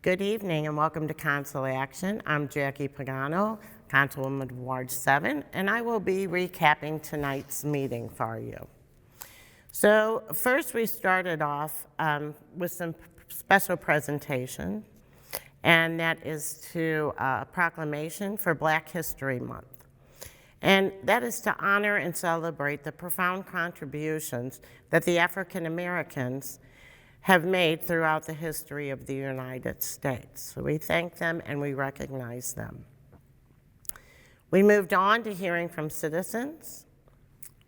Good evening and welcome to Council Action. I'm Jackie Pagano, Councilwoman of Ward 7, and I will be recapping tonight's meeting for you. So first we started off with some special presentation, and that is to a proclamation for Black History Month. And that is to honor and celebrate the profound contributions that the African Americans have made throughout the history of the United States. So we thank them and we recognize them. We moved on to hearing from citizens,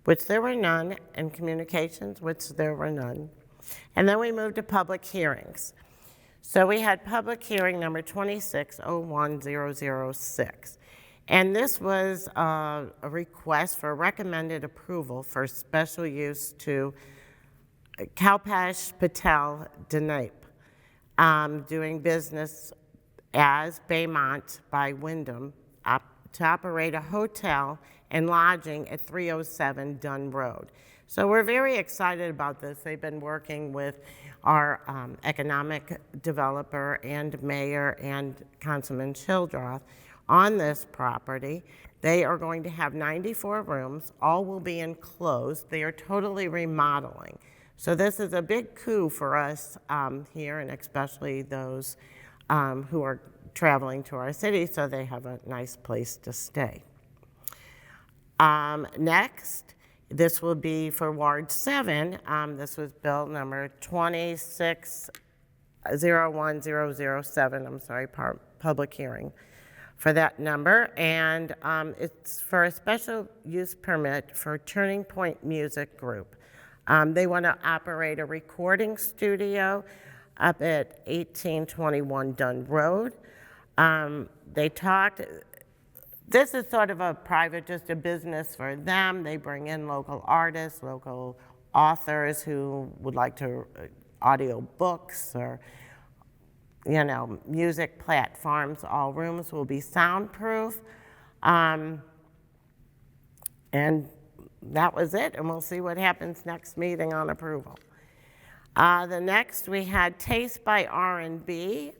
which there were none, and communications, which there were none. And then we moved to public hearings. So we had public hearing number 2601006. And this was a request for recommended approval for special use to Kalpesh Patel Dinape, doing business as Baymont by Wyndham to operate a hotel and lodging at 307 Dunn Road. So we're very excited about this. They've been working with our economic developer and mayor and Councilman Childroth on this property. They are going to have 94 rooms. All will be enclosed. They are totally remodeling. So this is a big coup for us here, and especially those who are traveling to our city, so they have a nice place to stay. Next, this will be for Ward 7. This was bill number 2601007, I'm sorry, public hearing for that number, and it's for a special use permit for Turning Point Music Group. They want to operate a recording studio up at 1821 Dunn Road. They talked, this is sort of a private, just a business for them. They bring in local artists, local authors who would like to audio books or music platforms. All rooms will be soundproof. And that was it, and we'll see what happens next meeting on approval. The next, we had Taste by R&B.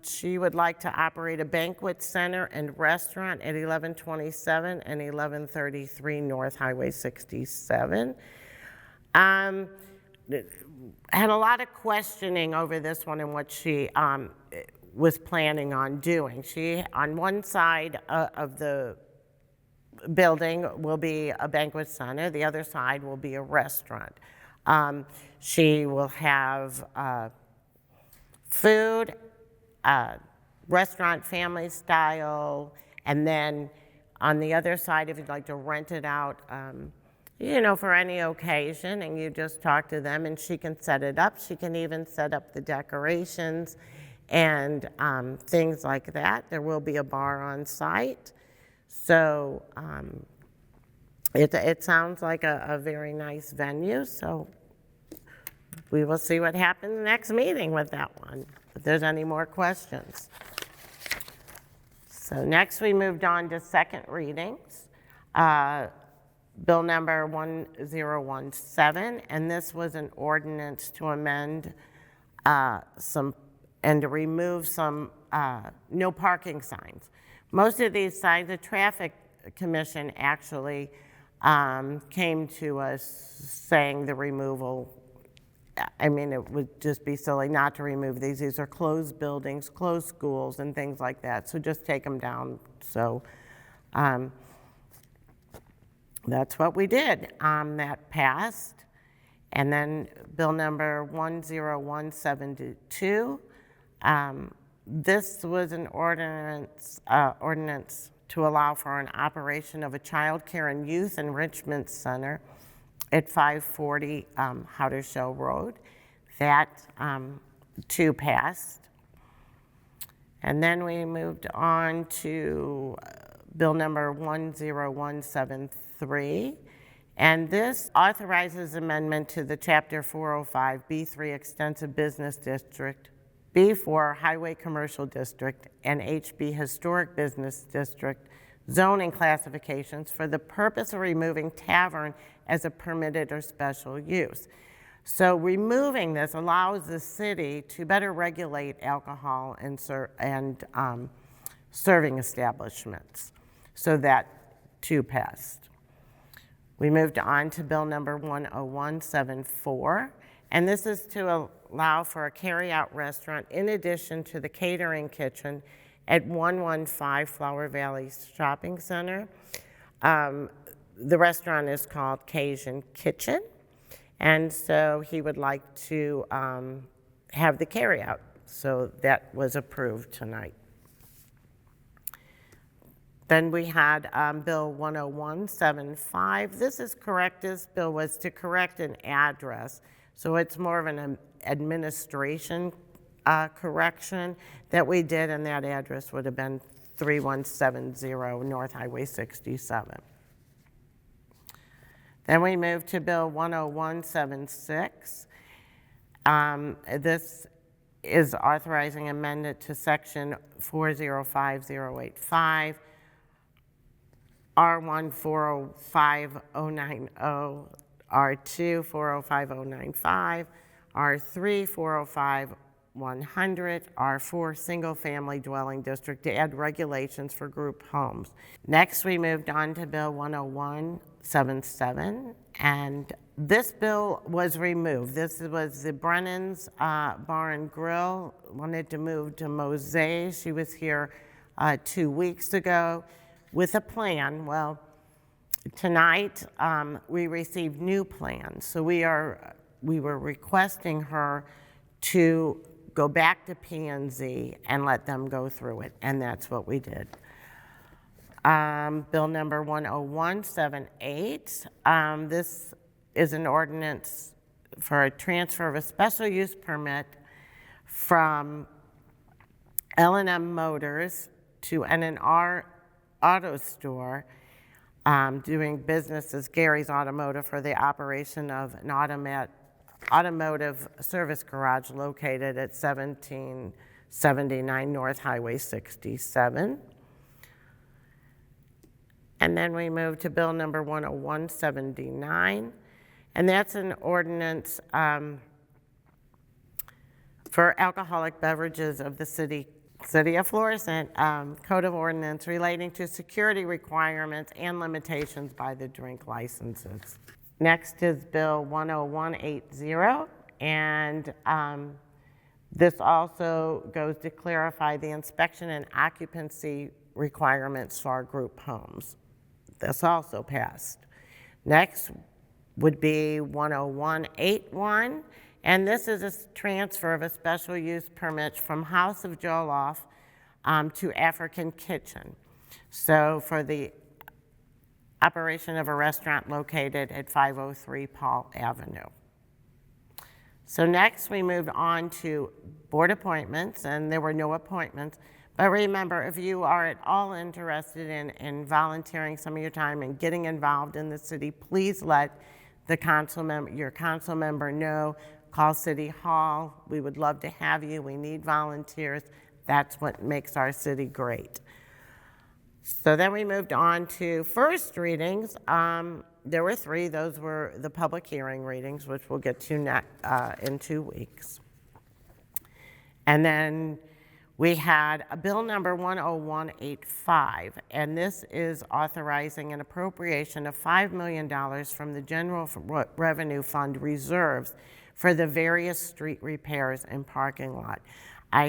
She would like to operate a banquet center and restaurant at 1127 and 1133 North Highway 67. Had a lot of questioning over this one and what she was planning on doing. She, on one side of the building will be a banquet center, the other side will be a restaurant. She will have food, restaurant family style, and then on the other side, if you'd like to rent it out, for any occasion, and you just talk to them and she can set it up. She can even set up the decorations and things like that. There will be a bar on site. So it sounds like a very nice venue, so we will see what happens next meeting with that one, if there's any more questions. So next we moved on to second readings. Bill number 1017, and this was an ordinance to amend some and to remove some no parking signs. Most of these signs, the Traffic Commission actually came to us saying the removal, it would just be silly not to remove these. These are closed buildings, closed schools, and things like that, so just take them down. So that's what we did. That passed. And then bill number 10172, this was an ordinance to allow for an operation of a child care and youth enrichment center at 540 Howder Show Road. That too passed. And then we moved on to bill number 10173. And this authorizes amendment to the Chapter 405 B3 Extensive Business District, B4 Highway Commercial District, and HB Historic Business District zoning classifications for the purpose of removing tavern as a permitted or special use. So removing this allows the city to better regulate alcohol and serving establishments. So that too passed. We moved on to bill number 10174, and this is to allow for a carry-out restaurant in addition to the catering kitchen at 115 Flower Valley Shopping Center. The restaurant is called Cajun Kitchen, and so he would like to have the carryout. So that was approved tonight. Then we had Bill 10175. This is correct. This bill was to correct an address. So it's more of an administration correction that we did, and that address would have been 3170 North Highway 67. Then we moved to Bill 10176. This is authorizing amendment to Section 405085, R1 405090, R2 405095, R3 405100, R4 Single Family Dwelling District to add regulations for group homes. Next, we moved on to Bill 10177, and this bill was removed. This was the Brennan's Bar and Grill, wanted to move to Mosaic. She was here 2 weeks ago with a plan. Well, tonight we received new plans, so we were requesting her to go back to P&Z and let them go through it, and that's what we did. Bill number 10178. This is an ordinance for a transfer of a special use permit from L&M Motors to N&R Auto Store, doing business as Gary's Automotive for the operation of an automotive service garage located at 1779 North Highway 67. And then we move to bill number 10179, and that's an ordinance for alcoholic beverages of the City of Florissant, Code of Ordinance relating to security requirements and limitations by the drink licenses. Next is Bill 10180, and this also goes to clarify the inspection and occupancy requirements for our group homes. This also passed. Next would be 10181, and this is a transfer of a special use permit from House of Jollof to African Kitchen. So for the operation of a restaurant located at 503 Paul Avenue. So next we moved on to board appointments, and there were no appointments. But remember, if you are at all interested in volunteering some of your time and getting involved in the city, please let the your council member know. Call City Hall. We would love to have you. We need volunteers. That's what makes our city great. So then we moved on to first readings. There were 3. Those were the public hearing readings, which we'll get to in 2 weeks. And then we had a bill number 10185, and this is authorizing an appropriation of $5 million from the General Revenue Fund reserves for the various street repairs and parking lot. I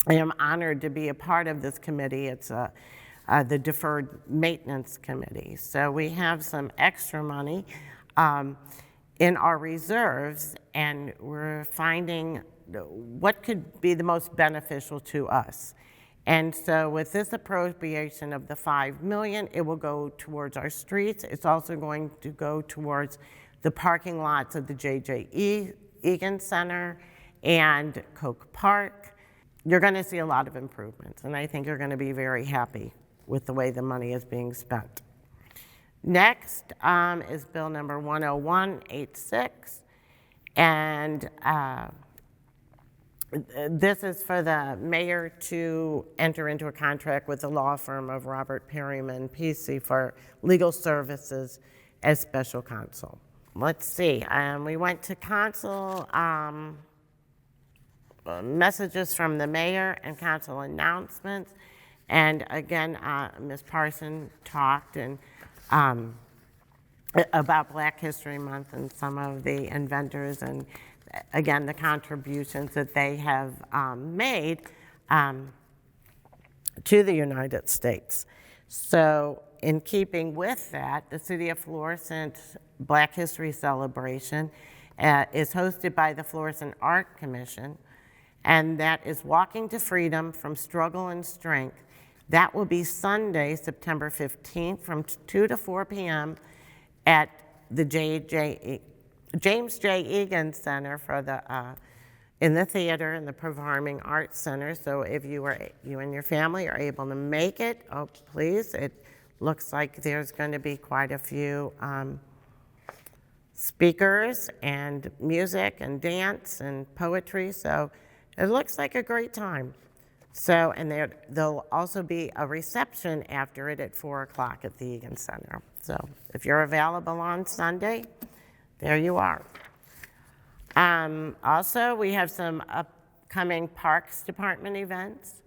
am honored to be a part of this committee. It's the Deferred Maintenance Committee. So we have some extra money in our reserves, and we're finding what could be the most beneficial to us. And so with this appropriation of the $5 million, it will go towards our streets. It's also going to go towards the parking lots of the J.J. Egan Center and Coke Park. You're going to see a lot of improvements, and I think you're going to be very happy with the way the money is being spent. Next is bill number 10186, and this is for the mayor to enter into a contract with the law firm of Robert Perryman PC for legal services as special counsel. let's see, we went to council messages from the mayor and council announcements. And again, Ms. Parson talked about Black History Month and some of the inventors and again, the contributions that they have made to the United States. So in keeping with that, the City of Florissant Black History Celebration is hosted by the Florissant Art Commission, and that is Walking to Freedom from Struggle and Strength. That will be Sunday, September 15th from 2 to 4 p.m. at the James J. Egan Center for in the theater in the Performing Arts Center. So if you and your family are able to make it, oh please, it looks like there's going to be quite a few speakers and music and dance and poetry. So it looks like a great time. So, and there'll also be a reception after it at 4 o'clock at the Egan Center. So if you're available on Sunday, there you are. Also, we have some upcoming Parks Department events.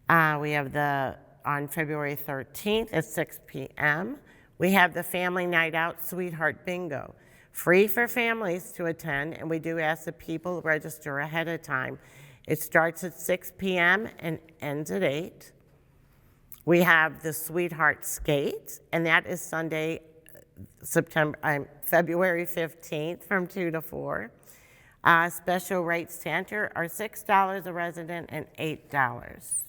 We have on February 13th at 6 p.m., we have the Family Night Out Sweetheart Bingo. Free for families to attend, and we do ask that people register ahead of time. It starts at 6 p.m. and ends at 8. We have the Sweetheart Skate, and that is Sunday, February 15th from 2 to 4. Special rates to enter are $6 a resident and $8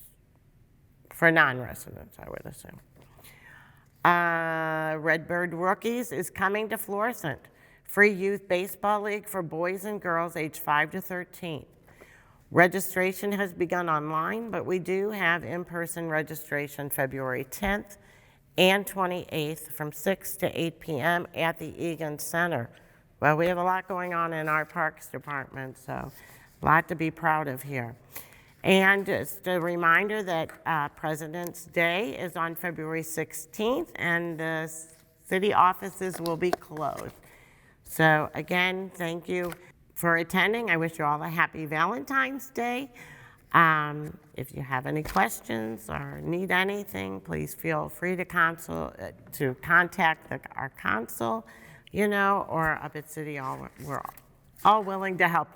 for non-residents, I would assume. Redbird Rookies is coming to Florissant. Free youth baseball league for boys and girls aged 5 to 13. Registration has begun online, but we do have in-person registration February 10th and 28th from 6 to 8 p.m. at the Egan Center. Well, we have a lot going on in our Parks Department, so a lot to be proud of here. And just a reminder that President's Day is on February 16th, and the city offices will be closed. So again, thank you for attending. I wish you all a happy Valentine's Day. If you have any questions or need anything, please feel free to contact our council, or up at City Hall. We're all willing to help you.